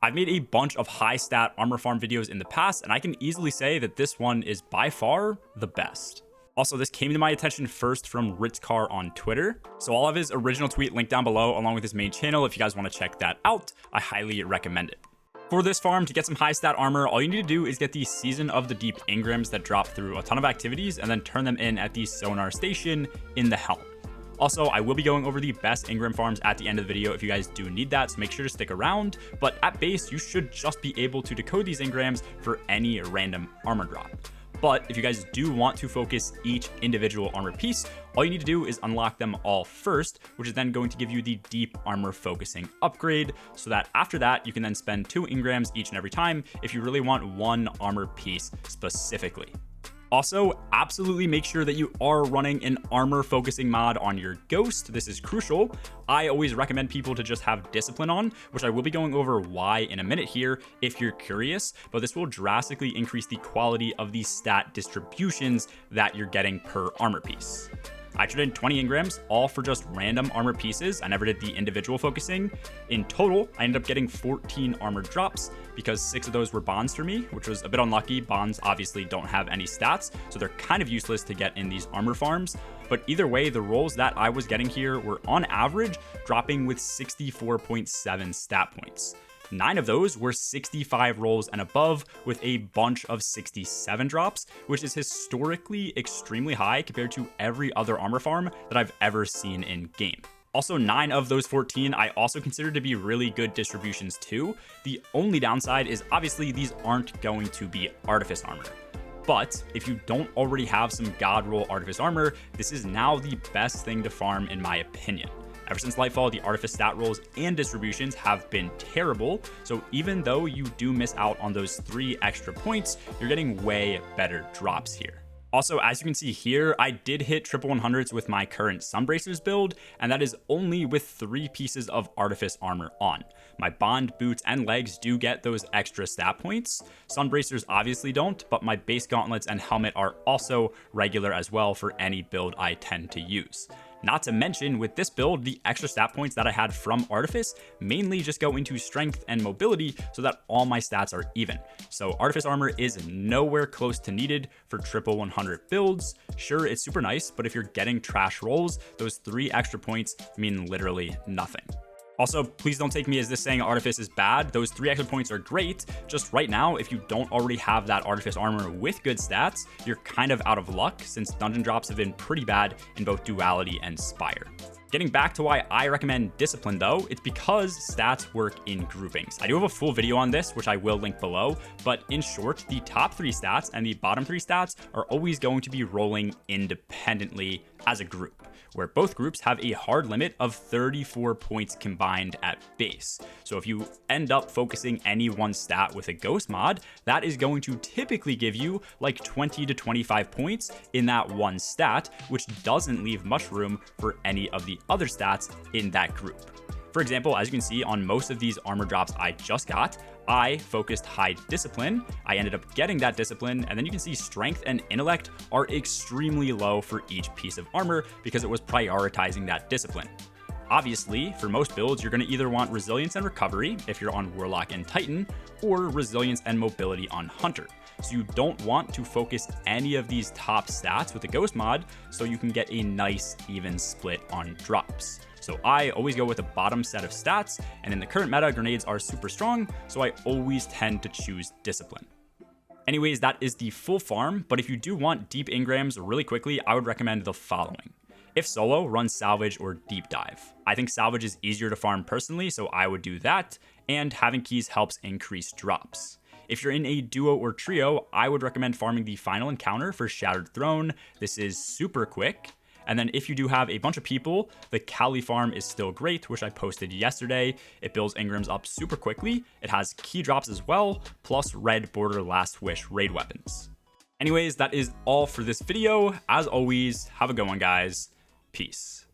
I've made a bunch of high stat armor farm videos in the past, and I can easily say that this one is by far the best. Also, this came to my attention first from Ritz on Twitter, so I'll have his original tweet linked down below along with his main channel. If you guys want to check that out, I highly recommend it. For this farm, to get some high stat armor, all you need to do is get the Season of the Deep engrams that drop through a ton of activities and then turn them in at the sonar station in the helm. Also, I will be going over the best engram farms at the end of the video if you guys do need that, so make sure to stick around. But at base, you should just be able to decode these engrams for any random armor drop. But if you guys do want to focus each individual armor piece, all you need to do is unlock them all first, which is then going to give you the deep armor focusing upgrade, so that after that, you can then spend 2 engrams each and every time if you really want one armor piece specifically. Also, absolutely make sure that you are running an armor focusing mod on your Ghost. This is crucial. I always recommend people to just have Discipline on, which I will be going over why in a minute here if you're curious, but this will drastically increase the quality of the stat distributions that you're getting per armor piece. I traded 20 engrams, all for just random armor pieces. I never did the individual focusing. In total, I ended up getting 14 armor drops because 6 of those were bonds for me, which was a bit unlucky. Bonds obviously don't have any stats, so they're kind of useless to get in these armor farms. But either way, the rolls that I was getting here were on average dropping with 64.7 stat points. 9 of those were 65 rolls and above, with a bunch of 67 drops, which is historically extremely high compared to every other armor farm that I've ever seen in game. Also, 9 of those 14 I also consider to be really good distributions too. The only downside is obviously these aren't going to be Artifice armor. But if you don't already have some God Roll Artifice armor, this is now the best thing to farm in my opinion. Ever since Lightfall, the Artifice stat rolls and distributions have been terrible, so even though you do miss out on those 3 extra points, you're getting way better drops here. Also, as you can see here, I did hit triple 100s with my current Sunbracers build, and that is only with 3 pieces of Artifice armor on. My Bond, Boots, and Legs do get those extra stat points. Sunbracers obviously don't, but my base gauntlets and helmet are also regular as well for any build I tend to use. Not to mention, with this build, the extra stat points that I had from Artifice mainly just go into strength and mobility so that all my stats are even. So Artifice armor is nowhere close to needed for triple 100 builds. Sure, it's super nice, but if you're getting trash rolls, those 3 extra points mean literally nothing. Also, please don't take me as this saying Artifice is bad. Those 3 extra points are great. Just right now, if you don't already have that Artifice armor with good stats, you're kind of out of luck since dungeon drops have been pretty bad in both Duality and Spire. Getting back to why I recommend Discipline though, it's because stats work in groupings. I do have a full video on this, which I will link below, but in short, the top 3 stats and the bottom 3 stats are always going to be rolling independently as a group, where both groups have a hard limit of 34 points combined at base. So if you end up focusing any one stat with a Ghost mod, that is going to typically give you like 20 to 25 points in that one stat, which doesn't leave much room for any of the other stats in that group. For example, as you can see on most of these armor drops I just got, I focused high discipline. I ended up getting that discipline, and then you can see strength and intellect are extremely low for each piece of armor because it was prioritizing that discipline. Obviously, for most builds, you're going to either want resilience and recovery if you're on Warlock and Titan, or resilience and mobility on Hunter. So you don't want to focus any of these top stats with a Ghost mod so you can get a nice even split on drops. So I always go with the bottom set of stats, and in the current meta, grenades are super strong, so I always tend to choose Discipline. Anyways, that is the full farm, but if you do want deep engrams really quickly, I would recommend the following. If solo, run Salvage or Deep Dive. I think Salvage is easier to farm personally, so I would do that, and having keys helps increase drops. If you're in a duo or trio, I would recommend farming the Final Encounter for Shattered Throne. This is super quick. And then if you do have a bunch of people, the Cali farm is still great, which I posted yesterday. It builds engrams up super quickly. It has key drops as well, plus red border last wish raid weapons. Anyways, that is all for this video. As always, have a good one, guys. Peace.